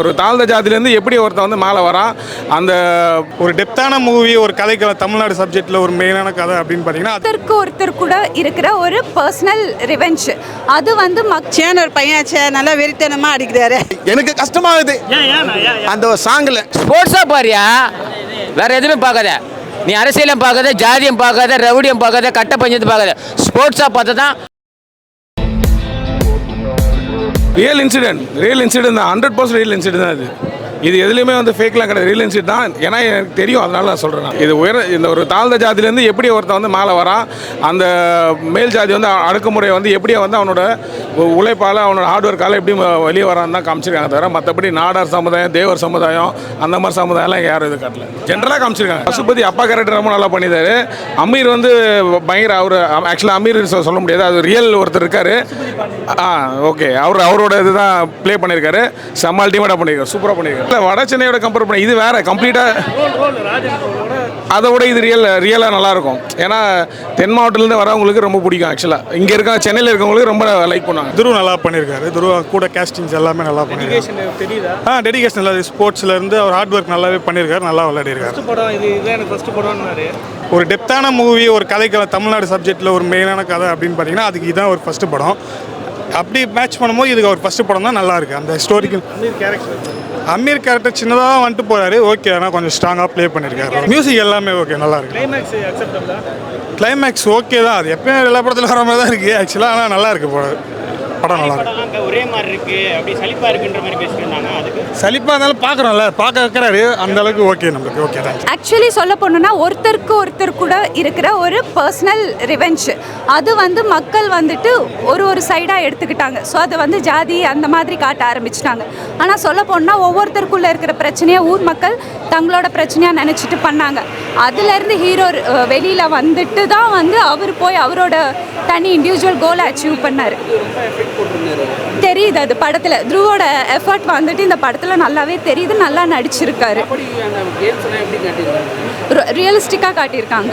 ஒரு தாழ்ந்த ஜாதியிலேருந்து எப்படி ஒருத்தன் வந்து மேலே வரான். அந்த ஒரு டெப்தான மூவி, ஒரு கதைக்கள தமிழ்நாடு சப்ஜெக்டில் ஒரு மெயினான கதை அப்படின்னு பார்த்தீங்கன்னா ஒருத்தர் கூட இருக்கிற ஒரு பர்சனல் ரிவெஞ்ச். அது வந்து சேன ஒரு பையனாச்சே நல்லா வெறித்தனமாக அடிக்கிறாரு. எனக்கு கஷ்டமாகுது அந்த ஒரு சாங்கில். ஸ்போர்ட்ஸாக பாரியா, வேற எதுவுமே பார்க்காத. நீ அரசியலும் பார்க்காத, ஜாதியம் பார்க்காத, ரவுடியம் பார்க்காத, கட்ட பஞ்சத்தை பார்க்காத. ஸ்போர்ட்ஸாக பார்த்தா தான் ரியல் இன்சிடென்ட் தான். 100% ரியல் இன்சிடென்ட் தான் இது எதுலையுமே வந்து ஃபேக்லாம் கிடையாது, ரியல் இன்சிடென்ட் தான். ஏன்னா எனக்கு தெரியும், அதனால நான் சொல்கிறேன். இது இந்த ஒரு தாழ்ந்த ஜாதியிலேருந்து எப்படி ஒருத்தன் வந்து மேலே வரான். அந்த மேல் ஜாதி வந்து அடக்குமுறையை வந்து எப்படி வந்து அவனோட உழைப்பால் அவனோட ஹார்ட் ஒர்க்கால் எப்படி வெளியே வரான்னு தான் காமிச்சிருக்காங்க. தவிர மற்றபடி நாடார் சமுதாயம், தேவர் சமுதாயம், அந்த மாதிரி சமுதாயம்லாம் யாரும் இது காட்டல. ஜென்ரலாக காமிச்சிருக்காங்க. பசுபதி அப்பா கேரக்டர் ரொம்ப நல்லா பண்ணியிருந்தாரு. அமீர் வந்து பயங்கர, அவர் ஆக்சுவலாக அமீர் சொல்ல முடியாது, அது ரியல் ஒருத்தர் இருக்கார். ஓகே, அவரோட இதுதான் ப்ளே பண்ணியிருக்காரு. செம்ம அல்டிமேட்டாக பண்ணியிருக்காரு, சூப்பராக பண்ணியிருக்காரு. இல்லை, வட சென்னையோட கம்பேர் பண்ணி இது வேறு கம்ப்ளீட்டாக. அதை விட இது ரியலாக நல்லாயிருக்கும். ஏன்னா தென் மாவட்டத்துலேருந்து வரவங்களுக்கு ரொம்ப பிடிக்கும். ஆக்சுவலாக இங்கே இருக்க சென்னையில் இருக்கவங்களுக்கு ரொம்ப லைக் பண்ணுவாங்க. துருவ நல்லா பண்ணியிருக்காரு. துருவா கூட கேஸ்டிங்ஸ் எல்லாமே நல்லா பண்ணியிருக்காரு. டெடிகேஷன் நல்லா, ஸ்போர்ட்ஸ்லேருந்து அவர் ஹார்ட் ஒர்க் நல்லாவே பண்ணியிருக்காரு, நல்லா விளையாடிருக்காரு. ஒரு டெப்தான மூவி, ஒரு கதைக்கள தமிழ்நாடு சப்ஜெக்டில் ஒரு மெயினான கதை அப்படின்னு பார்த்தீங்கன்னா அதுக்கு இதுதான் ஒரு ஃபஸ்ட்டு படம். அப்படி மேட்ச் பண்ணும்போது இதுக்கு ஒரு ஃபஸ்ட்டு படம் தான் நல்லா இருக்குது. அந்த ஸ்டோரிக்கு அமீர் கேரக்டர் சின்னதாக வந்துட்டு போகிறாரு, ஓகே. ஆனால் கொஞ்சம் ஸ்ட்ராங்காக ப்ளே பண்ணியிருக்காரு. மியூசிக் எல்லாமே ஓகே, நல்லா இருக்கு. கிளைமேக்ஸ் ஓகே தான், அது எப்பயும் எல்லா படத்தில் வர மாதிரி தான் இருக்குது ஆக்சுவலாக. ஆனால் நல்லா இருக்குது படம் நல்லா இருக்கு. ஒரே மாதிரி இருக்கு, அப்படி சலிப்பா இருக்குன்ற மாதிரி பேசியிருந்தாங்க. அதுக்கு சலிப்பா இருந்தாலும் பார்க்குறோம்ல, பார்க்க வைக்கிறாரு, அந்த அளவுக்கு ஓகே, நம்மளுக்கு ஓகே தான். ஆக்சுவலி சொல்ல போனோம்னா ஒருத்தர் கூட இருக்கிற ஒரு பர்சனல் ரிவெஞ்ச். அது வந்து மக்கள் வந்துட்டு ஒரு சைடாக எடுத்துக்கிட்டாங்க. ஸோ அதை வந்து ஜாதி அந்த மாதிரி காட்ட ஆரம்பிச்சிட்டாங்க. ஆனால் சொல்ல போனால் ஒவ்வொருத்தருக்குள்ளே இருக்கிற பிரச்சனையை ஊர் மக்கள் தங்களோட பிரச்சனையாக நினச்சிட்டு பண்ணாங்க. அதுலேருந்து ஹீரோ வெளியில் வந்துட்டு தான் வந்து அவர் போய் அவரோட தனி இண்டிவிஜுவல் கோலை அச்சீவ் பண்ணார். தெரியுது அது படத்தில். துருவோட எஃபர்ட் வந்துட்டு இந்த படத்தில் நல்லாவே தெரியுது. நல்லா நடிச்சிருக்காரு, ரியலிஸ்டிக்காக காட்டியிருக்காங்க.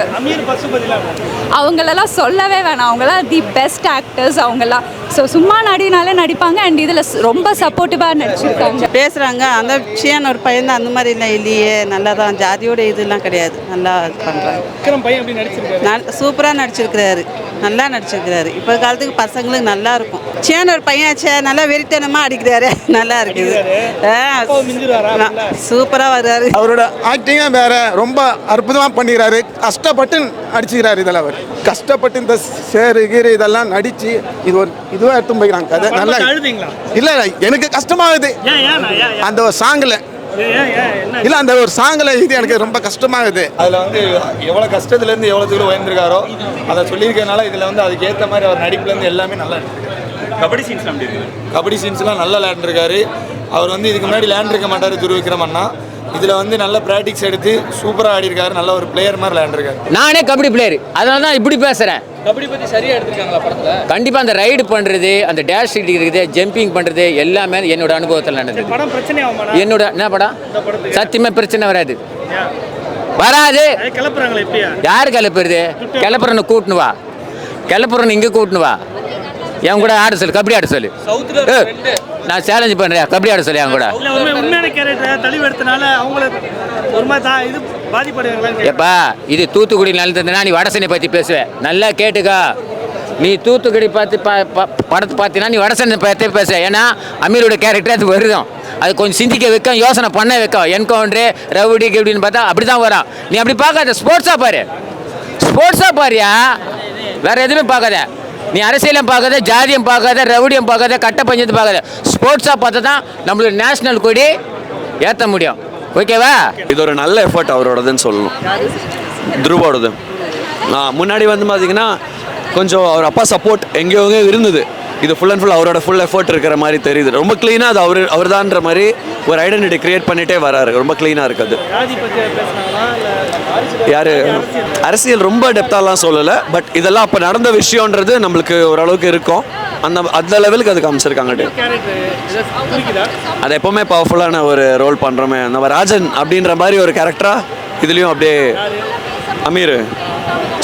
அவங்களெல்லாம் சொல்லவே வேணாம், அவங்களாம் தி பெஸ்ட் ஆக்டர்ஸ் அவங்கெல்லாம். ஸோ சும்மா நடினாலே நடிப்பாங்க. அண்ட் இதில் ரொம்ப சப்போர்ட்டிவாக நடிச்சிருக்காங்க. பேசுகிறாங்க அந்த சேன ஒரு பையன் தான் அந்த மாதிரி இல்லை இல்லையே, நல்லா தான். ஜாதியோட இதெல்லாம் கிடையாது, நல்லா பண்ணுறாங்க. சூப்பராக நடிச்சிருக்கிறாரு, நல்லா நடிச்சிருக்கிறாரு. இப்போ காலத்துக்கு பசங்களுக்கு நல்லா இருக்கும். சேன ஒரு பையனாச்சே நல்லா வெறித்தனமாக அடிக்கிறாரு, நல்லா இருக்குது. சூப்பராக வர்றாரு. அவரோட ஆக்டிங்காக வேற ரொம்ப அற்புதமாக பண்ணிக்கிறாரு. கஷ்டப்பட்டு அடிச்சுக்கிறாரு. இதில் அவர் கஷ்டப்பட்டு இந்த சேரு கீரு இதெல்லாம் நடித்து இது ஒரு இதுவாக எடுத்து போய்க்கிறாங்க கதை. நல்லா இல்லை, எனக்கு கஷ்டமாகுது அந்த ஒரு சாங்கில். இல்லை, அந்த ஒரு சாங்கில் இது எனக்கு ரொம்ப கஷ்டமாகுது. அதில் வந்து எவ்வளோ கஷ்டத்துலேருந்து எவ்வளோ தூரம் உயர்ந்திருக்காரோ அதை சொல்லியிருக்கனால இதில் வந்து அதுக்கு ஏற்ற மாதிரி அவர் நடிப்புலேருந்து எல்லாமே நல்லா இருக்கு. கபடி சீன்ஸ்லாம் நல்லா விளையாண்டுருக்காரு. அவர் வந்து இதுக்கு முன்னாடி விளையாண்டுருக்க மாட்டார் துருவிக்ரம் அண்ணா. இதில் வந்து நல்ல ப்ராக்டிக்ஸ் எடுத்து சூப்பராக ஆடிருக்காரு. நல்ல ஒரு பிளேயர் மாதிரி விளையாண்டுருக்காரு. நானே கபடி பிளேயர், அதனால தான் இப்படி பேசுகிறேன். கபடி பற்றி சரியாக எடுத்துருக்காங்களா படத்தில்? கண்டிப்பாக அந்த ரைடு பண்ணுறது, அந்த டேஷ் இருக்குது, ஜம்பிங் பண்ணுறது எல்லாமே என்னோட அனுபவத்தில் நடந்தது. படம் பிரச்சனை ஆகுமா? என்னோட என்ன படம் சத்தியமாக பிரச்சனை வராது. கிளப்புறாங்களா? இப்படியா? யார் கிளப்புறது? கிளப்புறன்னு கூட்டுன்னு வா, கிளப்புறன்னு இங்கே கூட்டுன்னு வா. என் கூட ஆட சொல்லு, கபடி ஆட சொல்லு. நான் சேலஞ்சு பண்ணுறேன், கபடி ஆட சொல்லு என் கூட. உண்மையான கேரக்டர் தெளிவு எடுத்தனால அவங்கள ஒரு மாதிரி இது பாதிப்படுவாங்களா? எப்பா இது தூத்துக்குடி நடந்ததுன்னா நீ வடசென்னை பற்றி பேசுவேன். நல்லா கேட்டுக்கா. நீ தூத்துக்குடி பார்த்து படத்தை பார்த்தீங்கன்னா நீ வடசென்னை பற்றி பேச. ஏன்னா அமீரோட கேரக்டர் அது வருதும், அது கொஞ்சம் சிந்திக்க வைக்கும், யோசனை பண்ண வைக்கும். என்கவுண்டரு ரவுடி எப்படின்னு பார்த்தா அப்படி தான் வரும். நீ அப்படி பார்க்காத, ஸ்போர்ட்ஸாக பாரு, ஸ்போர்ட்ஸாக பாரியா, வேற எதுவுமே பார்க்காத. நீ அரசியலும் பார்க்காத, ஜாதியம் பார்க்காத, ரவுடியம் பார்க்காத, கட்ட பஞ்சத்தை பார்க்காத. ஸ்போர்ட்ஸாக பார்த்தா தான் நம்மளோட நேஷனல் கொடி ஏற்ற முடியும். ஓகேவா? இது ஒரு நல்ல எஃபர்ட் அவரோடதுன்னு சொல்லணும், துருவோடது. முன்னாடி வந்து பார்த்தீங்கன்னா கொஞ்சம் அவர் அப்பா சப்போர்ட் எங்கேயோ இருந்தது. இது ஃபுல் அண்ட் ஃபுல் அவரோட ஃபுல் எஃபர்ட் இருக்கிற மாதிரி தெரியுது. ரொம்ப க்ளீனாக அது அவர் தான்ற மாதிரி ஒரு ஐடென்டிட்டி கிரியேட் பண்ணிகிட்டே வராரு. ரொம்ப க்ளீனாக இருக்குது. யார் அரசியல் ரொம்ப டெப்த்தாலாம் சொல்லலை, பட் இதெல்லாம் அப்போ நடந்த விஷயன்றது நம்மளுக்கு ஓரளவுக்கு இருக்கும். அந்த லெவலுக்கு அது காமிச்சிருக்காங்க. அது எப்போவுமே பவர்ஃபுல்லான ஒரு ரோல் பண்ணுறோமே, நம்ம ராஜன் அப்படின்ற மாதிரி ஒரு கேரக்டராக இதுலேயும் அப்படியே அமீர்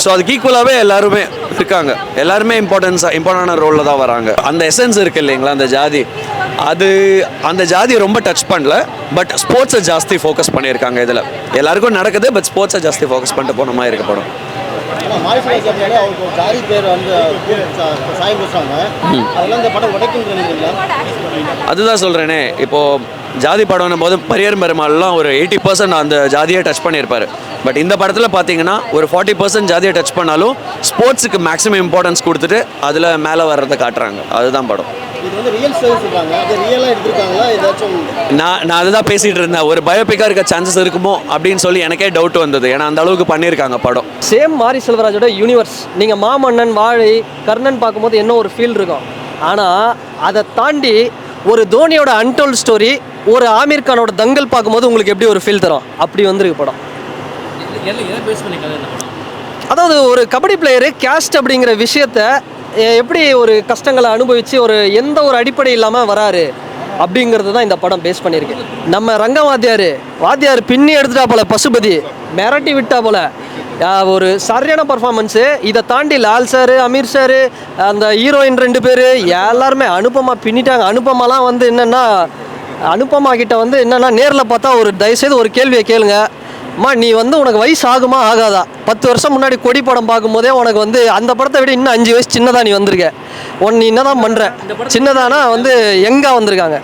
ஸோ அதுக்கு ஈக்குவலாகவே எல்லாருமே இருக்காங்க. எல்லாருமே இம்பார்ட்டண்டான ரோலில் தான் வராங்க. அந்த எசன்ஸ் இருக்குது இல்லைங்களா, அந்த ஜாதி, அது அந்த ஜாதியை ரொம்ப டச் பண்ணல. பட் ஸ்போர்ட்ஸை ஜாஸ்தி ஃபோக்கஸ் பண்ணியிருக்காங்க இதில். எல்லாருக்கும் நடக்குது, பட் ஸ்போர்ட்ஸை ஜாஸ்தி ஃபோக்கஸ் பண்ணிட்டு போன மாதிரி இருக்க படம். அதுதான் சொல்கிறேனே, இப்போது ஜாதி படம்னும் போது பரியர் பெருமாள்லாம் ஒரு 80% அந்த ஜாதியை டச் பண்ணியிருப்பார். பட் இந்த படத்தில் பார்த்தீங்கன்னா ஒரு 40% ஜாதியை டச் பண்ணாலும் ஸ்போர்ட்ஸுக்கு மேக்ஸிமம் இம்பார்ட்டன்ஸ் கொடுத்துட்டு அதில் மேலே வர்றதை காட்டுறாங்க. அதுதான் படம். நான் அதுதான் பேசிகிட்டு இருந்தேன். ஒரு பயோபிக்காக இருக்க சான்சஸ் இருக்குமோ அப்படின்னு சொல்லி எனக்கே டவுட் வந்தது. ஏன்னா அந்த அளவுக்கு பண்ணியிருக்காங்க படம். சேம் மாரி செல்வராஜோட யூனிவர்ஸ். நீங்கள் மாமன்னன், வாழை, கர்ணன் பார்க்கும்போது என்ன ஒரு ஃபீல் இருக்கும். ஆனால் அதை தாண்டி ஒரு தோனியோட அன்டோல்ட் ஸ்டோரி, ஒரு ஆமீர் கானோட தங்கல் பார்க்கும்போது உங்களுக்கு எப்படி ஒரு ஃபீல் தரும், அப்படி வந்துருக்கு படம். அதாவது ஒரு கபடி பிளேயரு கேஸ்ட் அப்படிங்கிற விஷயத்த எப்படி ஒரு கஷ்டங்களை அனுபவித்து ஒரு எந்த ஒரு அடிப்படை இல்லாமல் வராரு அப்படிங்கிறது தான் இந்த படம் பேஸ் பண்ணியிருக்கு. நம்ம ரங்க வாத்தியார் பின்னி எடுத்துட்டா போல, பசுபதி மிரட்டி விட்டா போல, ஒரு சரியான பர்ஃபார்மன்ஸு. இதை தாண்டி லால் சார், அமீர் சார், அந்த ஹீரோயின் 2 பேர் எல்லாருமே அனுபமா பின்னிட்டாங்க. அனுபமாலாம் வந்து என்னென்னா, அனுபமா கிட்ட வந்து என்னென்னா நேரில் பார்த்தா ஒரு தயவுசெய்து ஒரு கேள்வியை கேளுங்க, அம்மா நீ வந்து உனக்கு வயசு ஆகுமா ஆகாதா? 10 வருஷம் முன்னாடி கொடி படம் பார்க்கும்போதே உனக்கு வந்து அந்த படத்தை விட இன்னும் 5 வயசு சின்னதாக நீ வந்திருக்க. நீ என்ன தான் பண்ணுற, சின்னதானா வந்து எங்கே வந்திருக்காங்க.